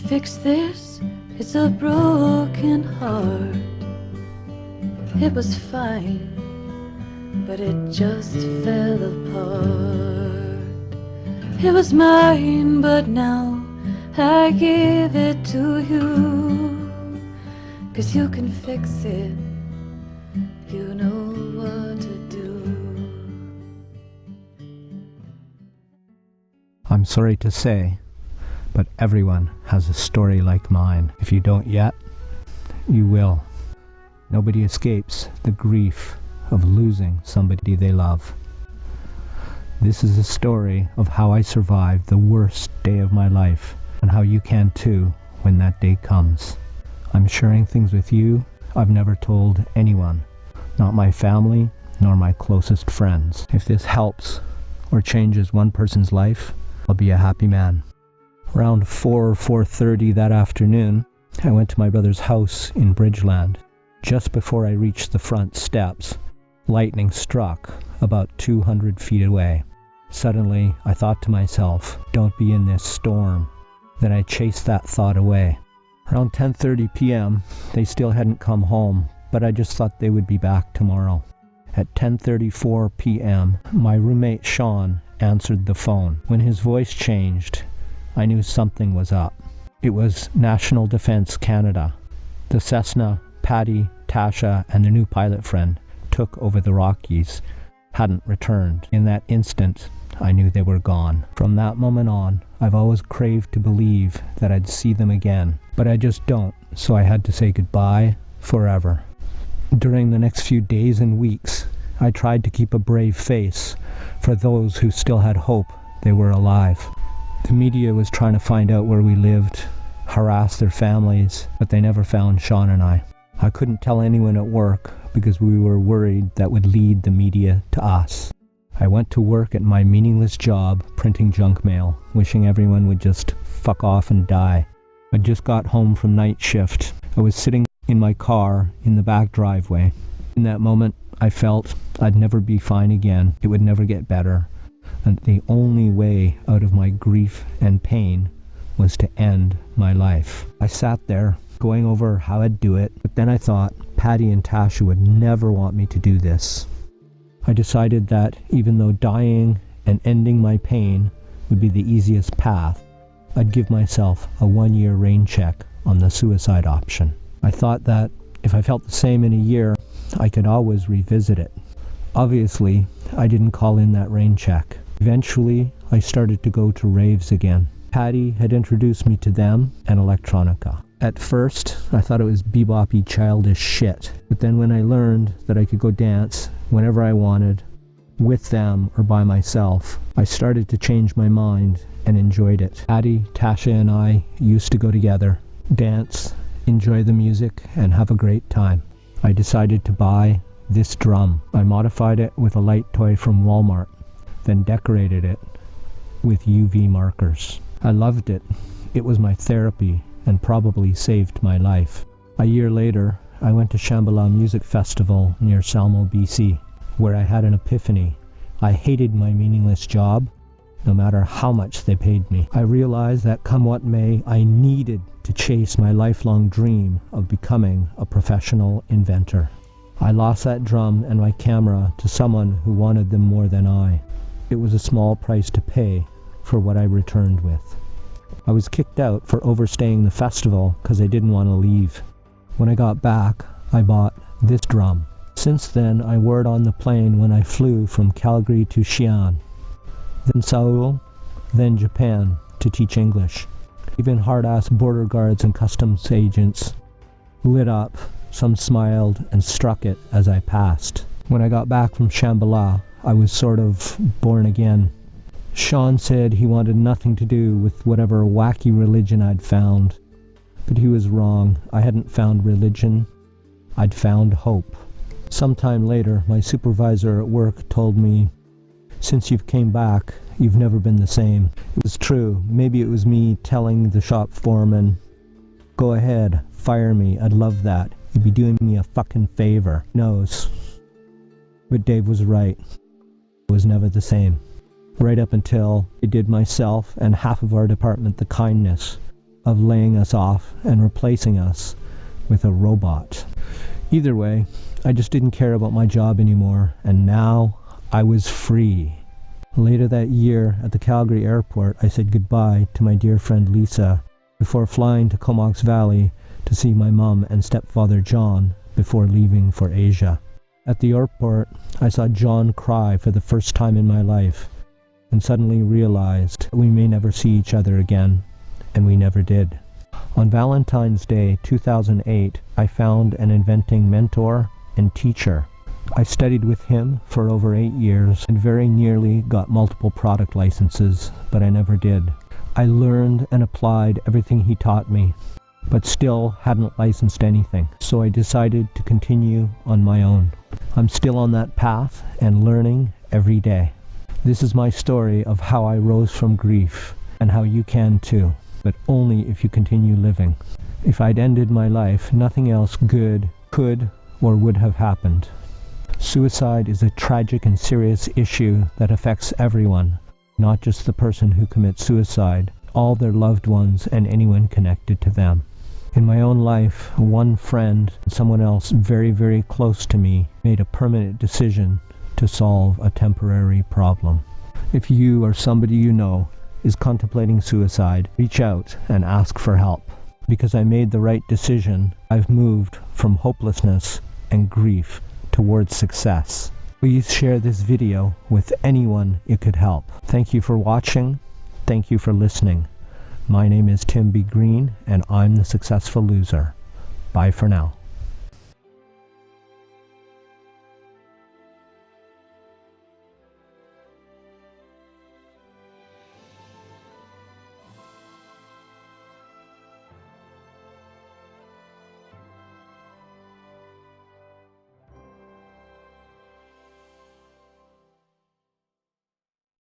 fix this, it's a broken heart. It was fine, but it just fell apart. It was mine, but now I give it to you. 'Cause you can fix it, you know what to do. I'm sorry to say, but everyone has a story like mine. If you don't yet, you will. Nobody escapes the grief of losing somebody they love. This is a story of how I survived the worst day of my life, and how you can too when that day comes. I'm sharing things with you I've never told anyone, not my family, nor my closest friends. If this helps or changes one person's life, I'll be a happy man. Around 4 or 4:30 that afternoon, I went to my brother's house in Bridgeland. Just before I reached the front steps, lightning struck about 200 feet away. Suddenly, I thought to myself, don't be in this storm. Then I chased that thought away. Around 10:30 p.m., they still hadn't come home, but I just thought they would be back tomorrow. At 10:34 p.m., my roommate Sean answered the phone. When his voice changed, I knew something was up. It was National Defence Canada. The Cessna, Paddy, Tasha, and their new pilot friend took over the Rockies, hadn't returned. In that instant, I knew they were gone. From that moment on, I've always craved to believe that I'd see them again, but I just don't, so I had to say goodbye forever. During the next few days and weeks, I tried to keep a brave face for those who still had hope they were alive. The media was trying to find out where we lived, harass their families, but they never found Sean and I. I couldn't tell anyone at work because we were worried that would lead the media to us. I went to work at my meaningless job printing junk mail, wishing everyone would just fuck off and die. I just got home from night shift. I was sitting in my car in the back driveway. In that moment, I felt I'd never be fine again. It would never get better. And the only way out of my grief and pain was to end my life. I sat there going over how I'd do it, but then I thought Paddy and Tasha would never want me to do this. I decided that even though dying and ending my pain would be the easiest path, I'd give myself a 1-year rain check on the suicide option. I thought that if I felt the same in a year, I could always revisit it. Obviously, I didn't call in that rain check. Eventually, I started to go to raves again. Paddy had introduced me to them and electronica. At first, I thought it was beboppy childish shit. But then when I learned that I could go dance whenever I wanted, with them or by myself, I started to change my mind and enjoyed it. Paddy, Tasha, and I used to go together, dance, enjoy the music, and have a great time. I decided to buy this drum. I modified it with a light toy from Walmart, then decorated it with UV markers. I loved it. It was my therapy and probably saved my life. A year later, I went to Shambhala Music Festival near Salmo, BC, where I had an epiphany. I hated my meaningless job, no matter how much they paid me. I realized that come what may, I needed to chase my lifelong dream of becoming a professional inventor. I lost that drum and my camera to someone who wanted them more than I. It was a small price to pay for what I returned with. I was kicked out for overstaying the festival because I didn't want to leave. When I got back, I bought this drum. Since then, I wore it on the plane when I flew from Calgary to Xi'an, then Seoul, then Japan to teach English. Even hard-ass border guards and customs agents lit up, some smiled and struck it as I passed. When I got back from Shambhala, I was sort of born again. Sean said he wanted nothing to do with whatever wacky religion I'd found, but he was wrong. I hadn't found religion, I'd found hope. Sometime later, my supervisor at work told me, "Since you've came back, you've never been the same." It was true. Maybe it was me telling the shop foreman, "Go ahead, fire me, I'd love that. You'd be doing me a fucking favor." Who knows? But Dave was right. I was never the same. Right up until I did myself and half of our department the kindness of laying us off and replacing us with a robot. Either way, I just didn't care about my job anymore, and now I was free. Later that year at the Calgary airport, I said goodbye to my dear friend Lisa before flying to Comox Valley to see my mum and stepfather John before leaving for Asia. At the airport, I saw John cry for the first time in my life and suddenly realized we may never see each other again, and we never did. On Valentine's Day 2008, I found an inventing mentor and teacher. I studied with him for over 8 years and very nearly got multiple product licenses, but I never did. I learned and applied everything he taught me, but still hadn't licensed anything, so I decided to continue on my own. I'm still on that path and learning every day. This is my story of how I rose from grief and how you can too, but only if you continue living. If I'd ended my life, nothing else good could or would have happened. Suicide is a tragic and serious issue that affects everyone, not just the person who commits suicide, all their loved ones and anyone connected to them. In my own life, one friend and someone else very, very close to me made a permanent decision to solve a temporary problem. If you or somebody you know is contemplating suicide, reach out and ask for help. Because I made the right decision, I've moved from hopelessness and grief towards success. Please share this video with anyone it could help. Thank you for watching. Thank you for listening. My name is Tim B. Green, and I'm the Successful Loser. Bye for now.